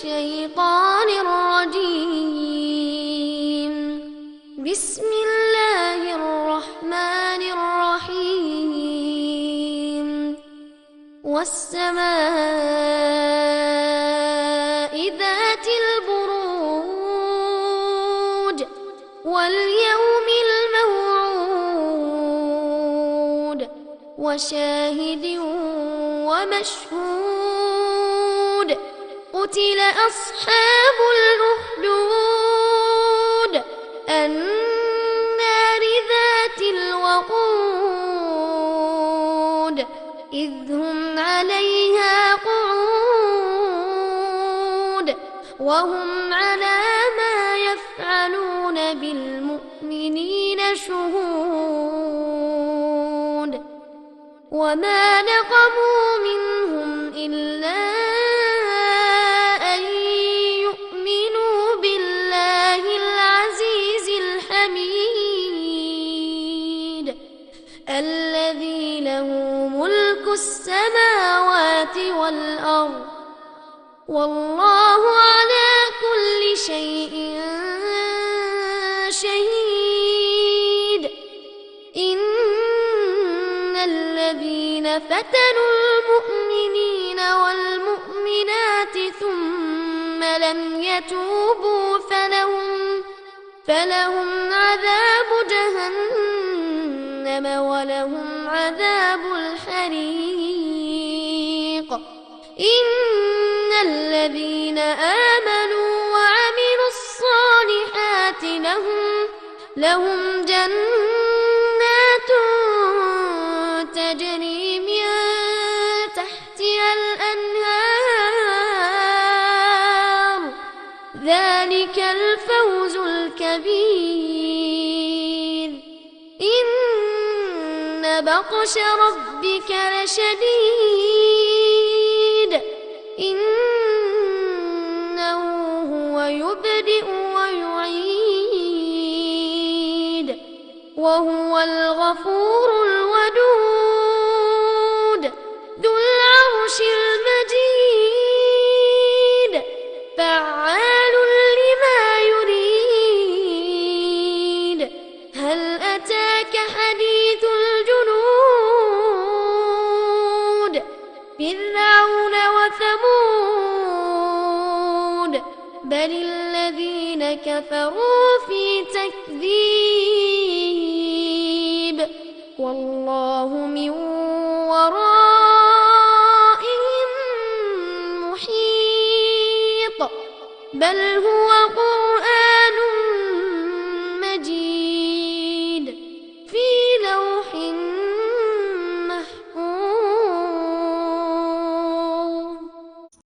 الشيطان الرجيم. بسم الله الرحمن الرحيم. والسماء ذات البروج واليوم الموعود وشاهد ومشهود. قتل أصحاب الأخدود النار ذات الوقود إذ هم عليها قعود وهم على ما يفعلون بالمؤمنين شهود. وما نقموا منهم إلا أن يؤمنوا بالله العزيز الحميد الذي له ملك السماوات والأرض والله على كل شيء شهيد. إن الذين فتنوا المؤمنين والمؤمنات ثم لم يتوبوا فلهم عذاب جهنم ولهم عذاب الحريق. إن الذين آمنوا وعملوا الصالحات لهم جنات تجري من تحتها الأنهار ذلك الفوز الكبير. إن بطش ربك لشديد إنه هو يبدئ ويعيد وهو الغفور الودود ذو العرش المجيد فعال لما يريد. هل أتاك حديث الجنود فرعون وثمود بل الذين كفروا في تكذيب والله من ورائهم محيط. بل هو قرآن